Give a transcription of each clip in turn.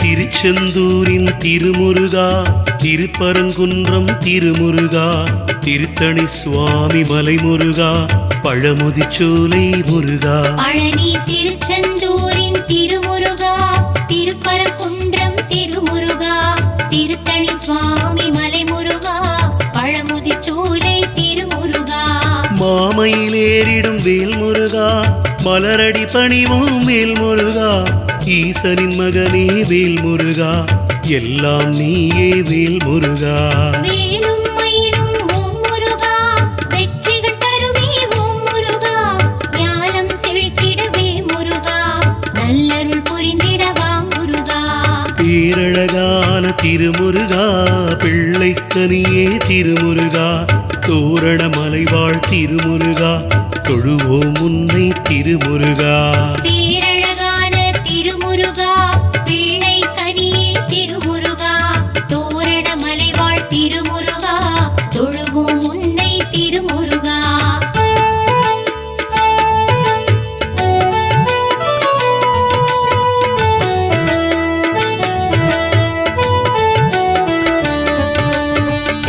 திருச்செந்தூரின் திருமுருகா, திருப்பரங்குன்றம் திருமுருகா, திருத்தணி சுவாமி மலைமுருகா, பழமுதிர்ச்சோலை முருகா. பழனி திருச்செந்தூரின் திருமுருகா, திருப்பரங்குன்றம் திருமுருகா, திருத்தணி சுவாமி மலைமுருகா, பழமுதிர்ச்சோலை திருமுருகா. மாமையிலேறிடும் வேல்முருகா, மலரடி பணிவோம் வேல்முருகா, ஈசனின் மகனே வேல்முருகா, எல்லாம் நீயே வேல்முருகா. வேலும் மயிலும் ஓம் முருகா, வெற்றிகள் தருவே ஓம் முருகா, ஞானம் செழித்திடவே முருகா, நல்லருள் புரிந்திடவா முருகா. பேரழகான திருமுருகா, பிள்ளைக்கனியே திருமுருகா, தோரண மலைவாழ் திருமுருகா, தொழுவோம் உன்னை திருமுருகா. பேரழகான திருமுருகா, பிள்ளை கனியே திருமுருகா, தோரண மலைவாழ் திருமுருகா, தொழுவோம் உன்னை திருமுருகா.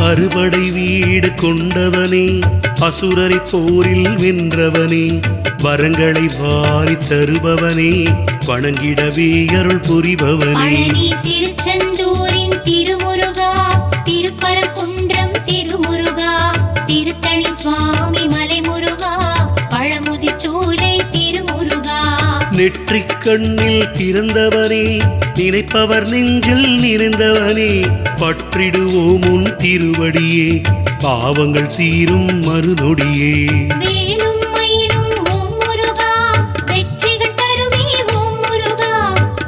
அறுபடை வீடு கொண்டவனே, அசுரரை போரில் வென்றவனே, வரங்களை வாரி தருபவனே, வணங்கிடவே அருள் புரிபவனே. பழனி திருச்செந்தூரின் திருமுருகா, திருப்பரங்குன்றம் திருமுருகா, திருத்தணி சுவாமி மலைமுருகா, பழமுதிர்ச்சோலை திருமுருகா. நெற்றிக் கண்ணில் பிறந்தவனே, நினைப்பவர் நெஞ்சில் நிறைந்தவனே, பற்றிடுவோம் உன் திருவடியே, பாவங்கள் தீரும் மறுநொடியே. வேலும் மயிலும் ஓம் முருகா, வெற்றிகள் தருவே ஓம் முருகா,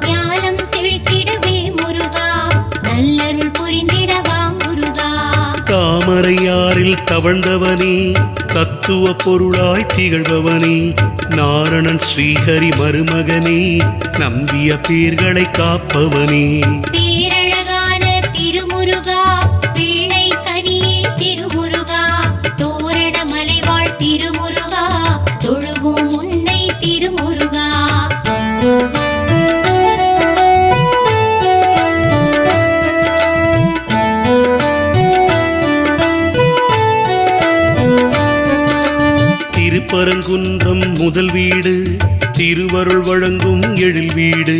ஞானம் செழித்திடவே முருகா, நல்லருள் புரிந்திடவா முருகா. தாமரையாரில் தவழ்ந்தவனே, தத்துவ பொருளாய் திகழ்பவனே, நாரணன் ஸ்ரீஹரி மருமகனே, நம்பிய பேர்களை காப்பவனே. பேரழகான திருமுருகா, பிள்ளை கனியே திருமுருகா, தோரண மலைவாழ் திருமுருகா, தொழுவோம் உன்னை திருமுருகா. திருப்பரங்குன்றம் முதல் வீடு, திருவருள் வழங்கும் எழில் வீடு,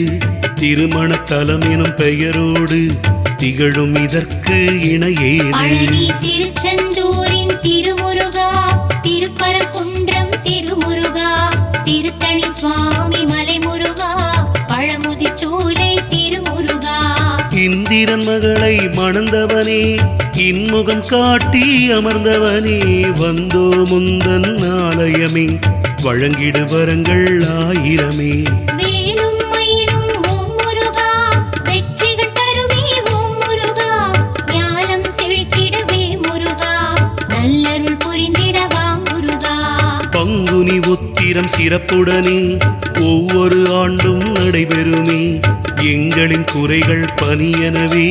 திருமணத்தலம் எனும் பெயரோடு திகழும் இதற்கு இணையேது. பழனி திருச்செந்தூரின் திருமுருகா, திருப்பரங்குன்றம் திருமுருகா, திருத்தணி சுவாமி மலைமுருகா, பழமுதிர்ச்சோலை திருமுருகா. இந்திரன் மகளை மணந்தவனே, இன்முகம் காட்டி அமர்ந்தவனே, வந்தோ முந்தன் ஆலயமே, வழங்கிடு வரங்கள் ஆயிரமே. வேலும் மயிலும் ஓம் முருகா, வெற்றிகள் தருவே ஓம் முருகா, ஞானம் செழித்திடவே முருகா, நல்லருள் புரிந்திடவா முருகா. பங்குனி உத்திரம் சிறப்புடனே ஒவ்வொரு ஆண்டும் நடைபெறுமே, எங்களின் குறைகள் பனியனவே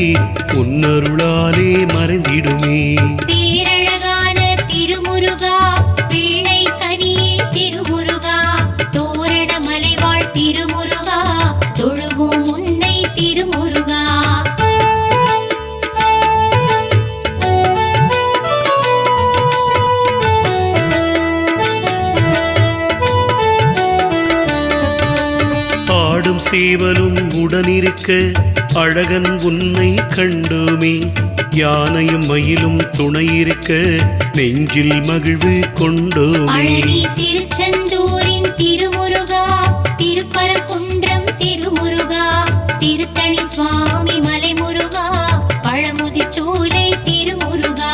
உன்னருளாலே மறைந்திடுமே. பேரழகான திருமுருகா, பிள்ளை கனியே திருமுருகா, தோரண மலைவாழ் திருமுருகா, தொழுவோம் உன்னை திருமுருகா. ஆடும் சேவலும் உடனிருக்க அழகன் உன்னை கண்டோமே, யானையும் மயிலும் துணையிருக்க நெஞ்சில் மகிழ்வு கொண்டோமே. பழனி திருச்செந்தூரின் திருமுருகா, திருப்பரங்குன்றம் திருமுருகா, திருத்தணி சுவாமி மலைமுருகா, பழமுதிர்ச்சோலை திருமுருகா.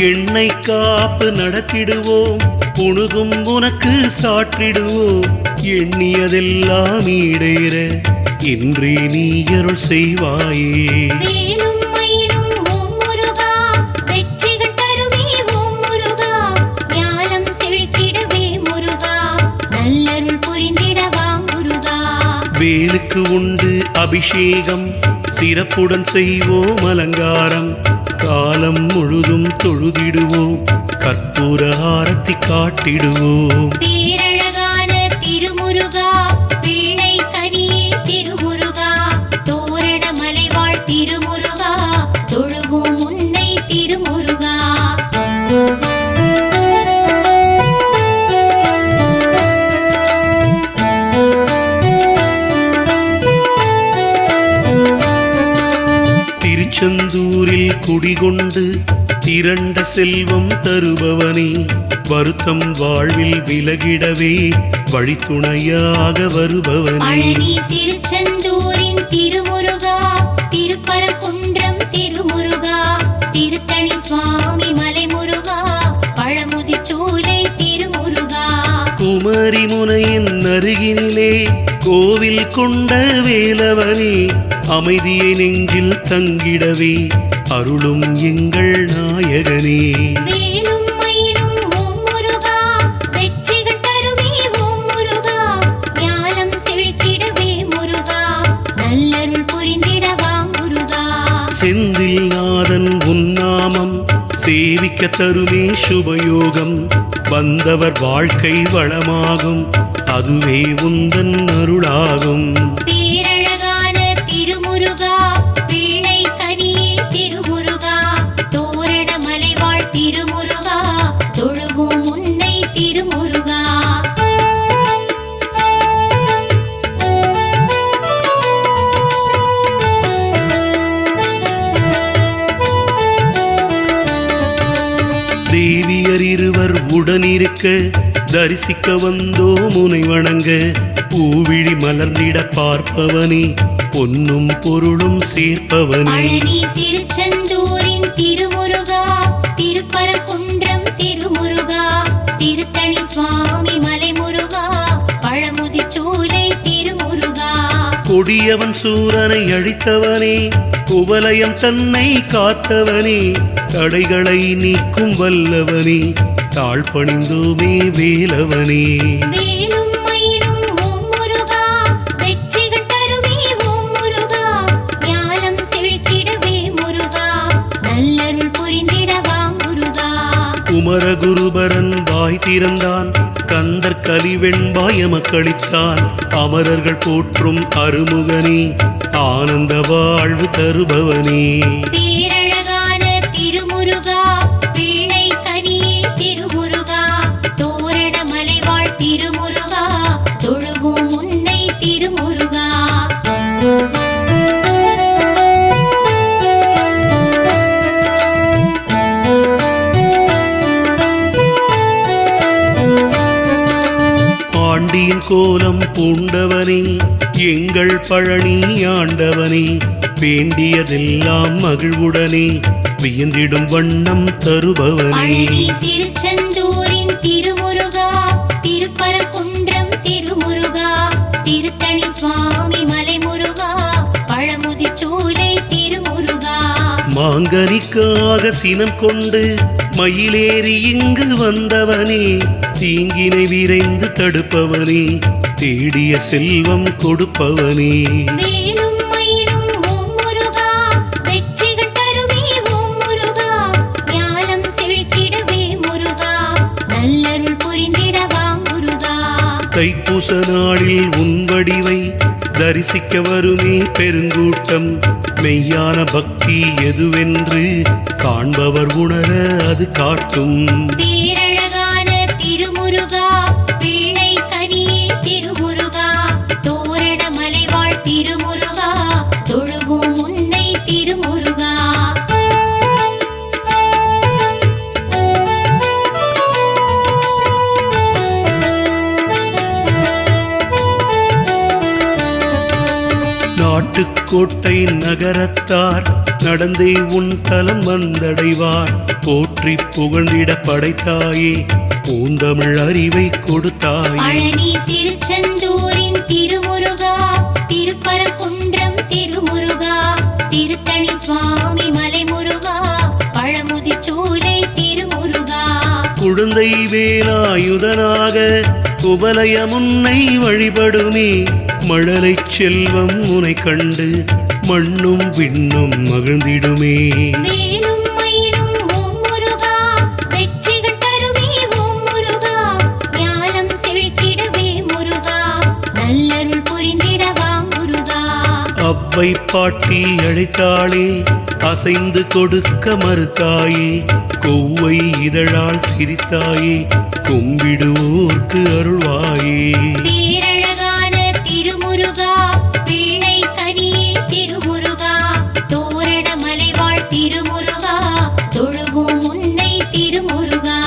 எண்ணெய் காப்பு நடத்திடுவோம், புணுகும் உனக்கு சாற்றிடுவோம், எண்ணியதெல்லாம் ஈடேற இன்றே நீ அருள் செய்வாயே. வேலும் மயிலும் ஓம் முருகா, வெற்றிகள் தருவே ஓம் முருகா, ஞானம் செழித்திடவே முருகா, நல்லருள் புரிந்திடவா முருகா. வேலுக்கு உண்டு அபிஷேகம், சிறப்புடன் செய்வோம் அலங்காரம், காலம் முழுதும் தொழுதிடுவோம், கற்பூர ஆரத்தி காட்டிடுவோம். பேரழகான திருமுருகா, பிள்ளை கனியே திருமுருகா, தோரண மலைவாழ் திருமுருகா, தொழுவோம் உன்னை திருமுருகா. திருச்செந்தூரில் குடிகொண்டு திரண்ட செல்வம் தருபவனே, வருத்தம் வாழ்வில் விலகிடவே வழித்துணையாக வருபவனே. பழனி திருச்செந்தூரின் திருமுருகா, திருப்பரங்குன்றம் திருமுருகா, திருத்தணி சுவாமி மலைமுருகா, பழமுதிர் சோலை திருமுருகா. குமரி முனையின் அருகினிலே கோவில் கொண்ட வேலவனே, அமைதியை நெஞ்சில் தங்கிடவே அருளும் எங்கள் நாயகனே. வேலும் மயிலும் ஓம் முருகா, வெற்றிகள் தருமே ஓம் முருகா, ஞானம் செழித்திடவே முருகா, நல்லருள் புரிந்திடவா முருகா. செந்தில் நாதன் உன்னாமம் சேவிக்க தருமே சுபயோகம், வந்தவர் வாழ்க்கை வளமாகும், அதுவே உந்தன் அருளாகும். பேரழகான திருமுருகா, பிள்ளை கனியே திருமுருகா, தோரண மலைவாழ் திருமுருகா, தொழுவோம் உன்னை திருமுருகா. தேவியர் இருவர் உடனிருக்க தரிசிக்க வந்தோ முனை வணங்க, பூவிழி மலர்ந்திட பார்ப்பவனே, பொன்னும் பொருளும் சேர்ப்பவனே. பழனி திருச்செந்தூரின் திருமுருகா, திருப்பரங்குன்றம் திருமுருகா, திருத்தணி சுவாமி மலைமுருகா, பழமுதிர் சோலை திருமுருகா. கொடியவன் சூரனை அழித்தவனே, குவலயம் தன்னை காத்தவனே, தடைகளை நீக்கும் வல்லவனே, தாழ்பணிந்தோமே வேலவனே. வேலும் மயிலும் ஓம் முருகா, வெற்றிகள் தருமே ஓம் முருகா, ஞானம் செழித்திடவே முருகா, நல்லருள் புரிந்திடவா முருகா. குமரகுருபரன் வாய் திறந்தான், கந்தர் கலிவெண்பாய மக்களித்தான், அமரர்கள் போற்றும் அருமுகனே, ஆனந்த வாழ்வு தருபவனே. பேரழகான திருமுருகா, பிள்ளை கனியே திருமுருகா, தோரண மலைவாழ் திருமுருகா, தொழுவோம் உன்னை திருமுருகா. ஆண்டியின் கோலம் பூண்டவனே, எங்கள் பழனி ஆண்டவனே, வேண்டியதெல்லாம் மகிழ்வுடனே வியந்திடும் வண்ணம் தருபவனே. பழனி திருச்செந்தூரின் திருமுருகா, திருப்பரங்குன்றம் திருமுருகா, திருத்தணி சுவாமி மலைமுருகா, பழமுதிர் சோலை திருமுருகா. மாங்கனிக்காக சினம் கொண்டு மயிலேறி இங்கு வந்தவனே, தீங்கினை விரைந்து தடுப்பவனே, தேடிய செல்வம் கொடுப்பவனே. வேலும் மயிலும் ஓம் முருகா, வெற்றிகள் தருமே ஓம் முருகா, ஞானம் செழித்திடவே முருகா, நல்லருள் புரிந்திடவா முருகா. தைப்பூச நாளில் உன் வடிவை தரிசிக்க வருமே பெருங்கூட்டம், மெய்யான பக்தி எதுவென்று காண்பவர் உணர அது காட்டும். பேரழகான திருமுருகா, பிள்ளை கனியே திருமுருகா, தோரண மலைவாழ் திருமுருகா, தொழுவோம் உன்னை திருமுருகா. நாட்டுக்கோட்டை நகரத்தார் நடந்தே உன் தலம் வந்தடைவார், போற்றி புகழ்ந்திட படைத்தாயே, பூந்தமிழ் அறிவை கொடுத்தாயே. பழனி திருச்செந்தூரின் திருமுருகா, திருப்பரங்குன்றம் திருமுருகா, திருத்தணி சுவாமி மலைமுருகா, பழமுதிர் சோலை திருமுருகா. குழந்தை வேலாயுதனாக குவலயம் உன்னை வழிபடுமே, மழலை செல்வம் உனை கண்டு மண்ணும் விண்ணும் மகிழ்ந்திடுமே. வேலும் மயிலும் அவ்வை பாட்டி அழைத்தாளே, அசைந்து கொடுக்க மறுத்தாயே, கொவ்வை இதழால் சிரித்தாயே, கும்பிடுவோர்க்கு அருள்வாயே. பேரழகான திருமுருகா, பிள்ளை கனியே திருமுருகா, தோரண மலைவாழ் திருமுருகா, தொழுவோம் உன்னை திருமுருகா.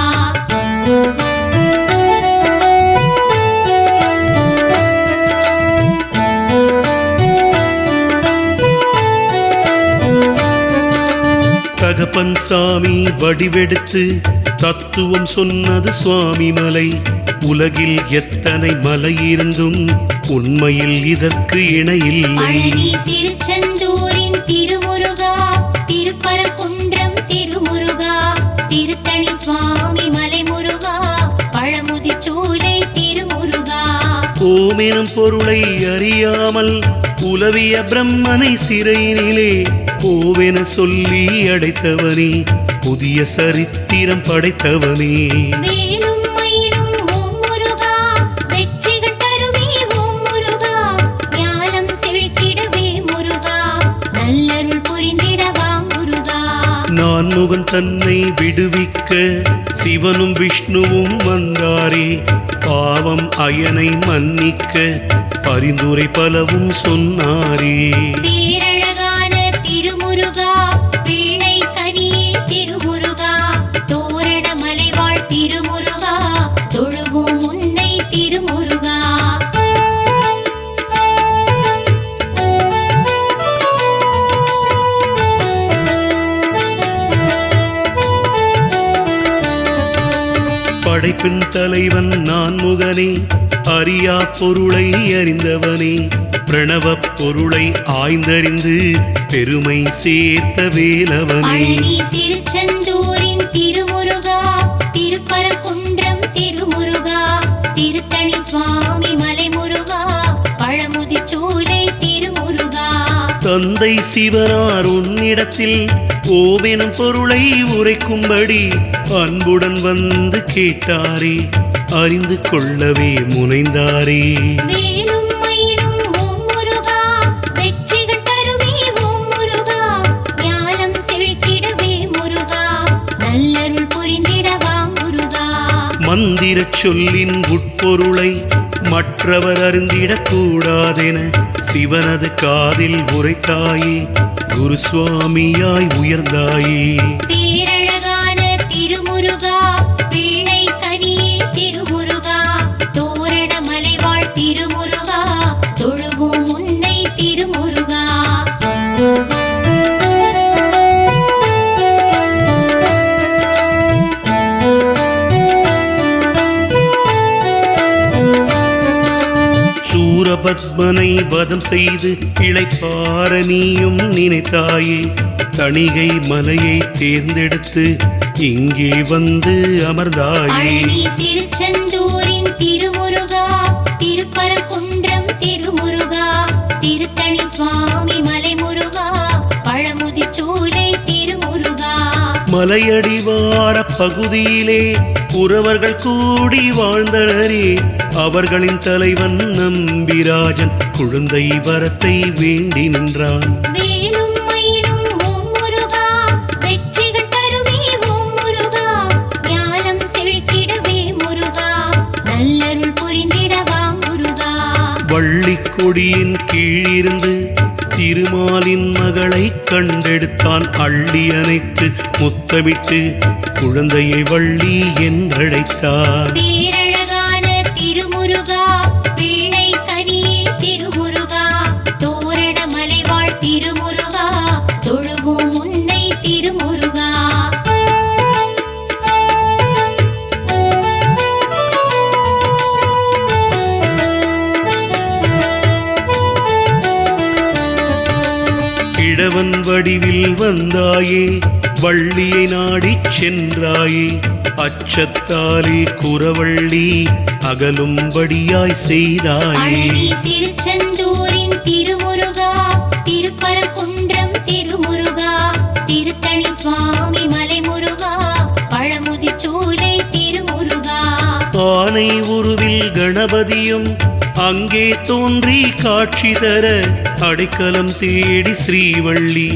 தகப்பன் சாமி வடிவெடுத்து தத்துவம் சொன்னது சுவாமி மலை. உலகில் எத்தனை மலை இருந்தும் உண்மையில் இதற்கு இணையில்லை. பழனி திருச்செந்தூரின் திருமுருகா, திருப்பரங்குன்றம் திருமுருகா, திருத்தணி சுவாமி மலைமுருகா, பழமுதிர் சோலை திருமுருகா. ஓமெனும் பொருளை அறியாமல் உலவிய பிரம்மனை சிறையினிலே ஓவென சொல்லி அடைத்தவனே, புதிய சரித்திரம் படைத்தவனே. வேலும் மயிலும் ஓம் முருகா, வெற்றிகள் தருவே ஓம் முருகா, ஞானம் செழித்திடவே முருகா, நல்லருள் புரிந்திடவா முருகா. நான்முகன் தன்னை விடுவிக்க சிவனும் விஷ்ணுவும் வந்தாரே, பாவம் அயனை மன்னிக்க பரிந்துரை பலவும் சொன்னாரே. பேரழகான திருமுருகா, பிள்ளை கனியே திருமுருகா, தோரண மலைவாழ் திருமுருகா, தொழுவோம் உன்னை திருமுருகா. படைப்பின் தலைவன் நான்முகனே, அறியா பொருளை அறிந்தவனே, பிரணவப் பொருளை ஆய்ந்தறிந்து பெருமை சேர்த்த வேலவனே. பழனி திருச்செந்தூரின் திருமுருகா, திருப்பரங்குன்றம் திருமுருகா, திருத்தணி சுவாமி மலைமுருகா, பழமுதிர் சோலை திருமுருகா. தந்தை சிவனார் உன்னிடத்தில் ஓமெனும் பொருளை உரைக்கும்படி அன்புடன் வந்து கேட்டாரே, அறிந்து கொள்ளவே முனைந்தாரே. வேலும் மயிலும் ஓம் முருகா, வெற்றிகள் தருவே ஓம் முருகா, ஞானம் செழித்திடவே முருகா, நல்லருள் புரிந்திடவா முருகா. மந்திரச் சொல்லின் உட்பொருளை மற்றவர் அறிந்திடக் கூடாதென சிவனது காதில் உரைத்தாயே, குரு சுவாமியாய் உயர்ந்தாயே. பேரழகான திருமுருகா, பிள்ளை கனியே திருமுருகா, தோரண மலைவாழ் திருமுருகா, தொழுவோம் உன்னை திருமுருகா. சூரபத்மனை வதம் செய்து இளைப்பார நீயும் நினைத்தாயே, தணிகை மலையை தேர்ந்தெடுத்து இங்கே வந்து அமர்ந்தாயே. பழனி திருச்செந்தூரின் திருமுருகா, திருப்பரங்குன்றம் திருமுருகா, திருத்தணி சுவாமி மலைமுருகா, பழமுதிர் சோலை திருமுருகா. மலையடிவார பகுதியிலே புறவர்கள் கூடி வாழ்ந்தனரே, அவர்களின் தலைவன் நம்பிராஜன் குழந்தை வரத்தை வேண்டி நின்றான். வேலும் மயிலும் ஓம் முருகா, வெற்றிகள் தருவே ஓம் முருகா, ஞானம் செழித்திடவே முருகா, நல்லருள் புரிந்திடவா முருகா. வள்ளிக் கொடியின் கீழிருந்து திருமாலின் மகளை கண்டெடுத்தான், அள்ளி அணைத்து முத்தமிட்டு குழந்தையை வள்ளி என்றழைத்தார். பேரழகான திருமுருகா, பிள்ளை கனியே திருமுருகா, தோரண மலைவாழ் திருமுருகா, தொழுவோம் உன்னை திருமுருகா. கிழவன் வடிவில் வந்தாயே, வள்ளியை நாடிச் சென்றாயே, அச்சத்தாலே குறவள்ளி அகலும்படியாய் செய்தாயே. பழனி திருச்செந்தூரின் திருமுருகா, திருப்பரங்குன்றம் திருமுருகா, திருத்தணி சுவாமி மலைமுருகா, பழமுதிர் சோலை திருமுருகா. ஆனை உருவில் கணபதியும் அங்கே தோன்றி காட்சி தர அடைக்கலம் தேடி ஸ்ரீவள்ளி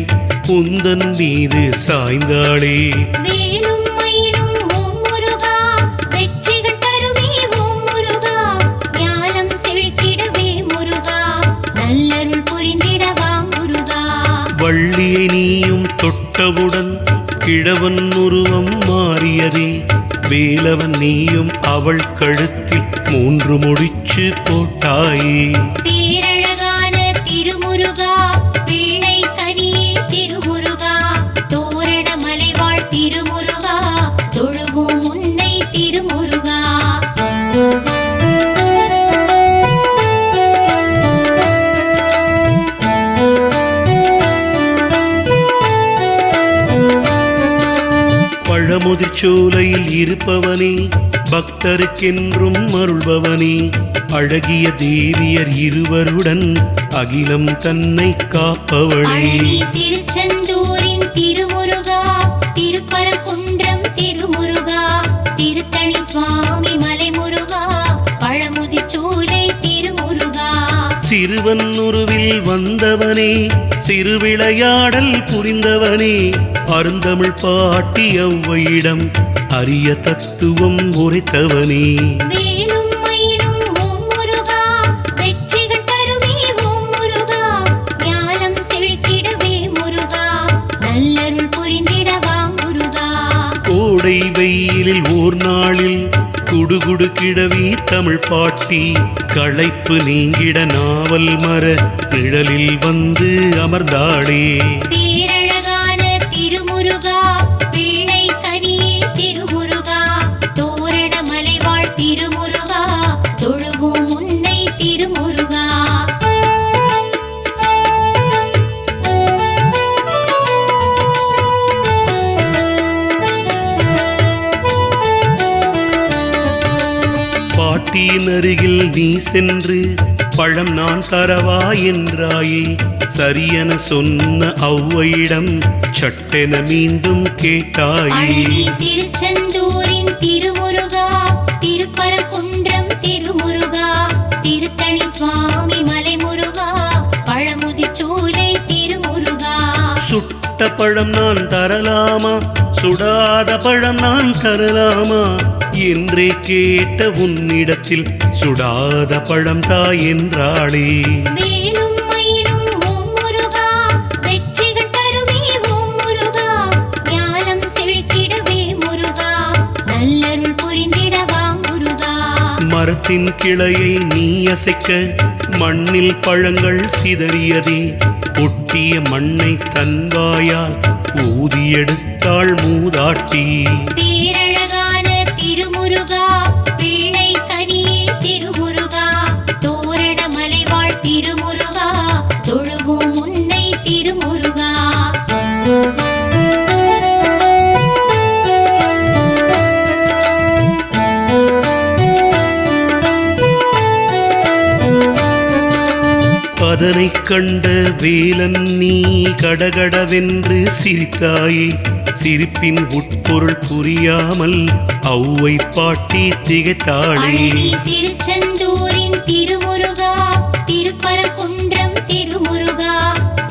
உந்தன் மீது சாய்ந்தாளே. வேலும் மயிலும் ஓம் முருகா, வெற்றிகள் தருமே ஓம் முருகா, ஞானம் செழித்திடவே முருகா, நல்லருள் புரிந்திடவா முருகா. வள்ளியை நீயும் தொட்டவுடன் கிழவன் உருவம் மாறியதே. வேலவன் நீயும் அவள் கழுத்தில் 3 முடிச்சு போட்டாயே. பேரழகான திருமுருகா, பிள்ளை கனியே திருமுருகா, தோரண மலைவாழ் திருமுருகா, தொழுவோம் உன்னை திருமுருகா. பழமுதிர்ச்சோலையில் இருப்பவனே, பக்தருக்கென்றும் அருள்பவனே, அழகிய தேவியர் இருவருடன் அகிலம் தன்னை காப்பவளே. பழனி திருச்செந்தூரின் திருமுருகா, திருப்பரங்குன்றம் திருமுருகா, திருத்தணி சுவாமி மலைமுருகா, பழமுதிர்ச்சோலை திருமுருகா. சிறுவன் உருவில் வந்தவனே, சிறுவிளையாடல் புரிந்தவனே, அருந்தமிழ் பாட்டி ஔவையிடம் அரிய தத்துவம் உரைத்தவனே. வேலும் மயிலும் ஓம் முருகா, வெற்றிகள் தருமே ஓம் முருகா, ஞானம் செழித்திடவே முருகா, நல்லருள் புரிந்திடவா முருகா. கோடை வெயிலில் ஓர் நாளில் குடுகுடு கிழவி தமிழ் பாட்டி களைப்பு நீங்கிட நாவல் மர நிழலில் வந்து அமர்ந்தாளே. பேரழகான திருமுருகா, பிள்ளை கனியே திருமுருகா, தோரண மலைவாழ் திருமுருகா, தொழுவோம் உன்னை திருமுருகா. பாட்டியின் அருகில் நீ சென்று பழம் நான் தரவா என்றாயே. சரியென சொன்ன ஔவையிடம் சட்டென மீண்டும் கேட்டாயே. பழனி திருச்செந்தூரின் திருமுருகா, திருப்பரங்குன்றம் திருமுருகா, திருத்தணி சுவாமி மலைமுருகா, பழமுதிர்ச்சோலை திருமுருகா. சுட்ட பழம் நான் தரலாமா, சுடாத பழம் நான் தரலாமா என்றே கேட்ட உன்னிடத்தில் சுடாத பழம் தாய் என்றாளே. வேலும் மயிலும் ஓம் முருகா, வெற்றிகள் தருமே ஓம் முருகா, ஞானம் செழித்திடவே முருகா, நல்லருள் புரிந்திடவா முருகா. மரத்தின் கிளையை நீ அசைக்க மண்ணில் பழங்கள் சிதறியதே. ஒட்டிய மண்ணை தன்வாயால் ஊதியெடுத்தாள் மூதாட்டி. பேரழகான திருமுருகா, பிள்ளை கனியே திருமுருகா, தோரண மலைவாழ் திருமுருகா, தொழுவோம் உன்னை திருமுருகா. அதனைக் கண்ட வேலன் நீ கடகடவென்று சிரித்தாயே. சிரிப்பின் உட்பொருள் புரியாமல் ஔவை பாட்டி திகைத்தாளே. பழனி திருச்செந்தூரின் திருமுருகா, திருப்பரங்குன்றம் திருமுருகா,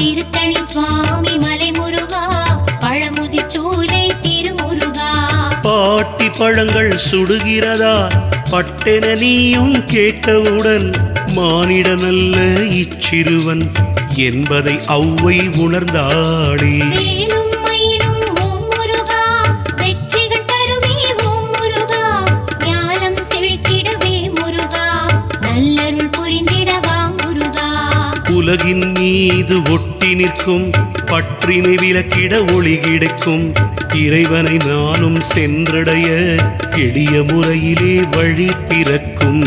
திருத்தணி சுவாமி மலைமுருகா, பழமுதிர்ச்சோலை திருமுருகா. பாட்டி பழங்கள் சுடுகிறதா பட்டென நீயும் கேட்டவுடன் மானிடனல்ல இச்சிறுவன் என்பதை ஔவை உணர்ந்தாளே. வேலும் மயிலும் ஓம் முருகா, வெற்றிகள் தருமே ஓம் முருகா, ஞானம் செழித்திடவே முருகா, நல்லருள் புரிந்திடவா முருகா. உலகின் மீது ஒட்டி நிற்கும் பற்றினை விலக்கிட ஒளி கிடைக்கும். இறைவனை நானும் சென்றடைய எளிய முறையிலே வழி பிறக்கும்.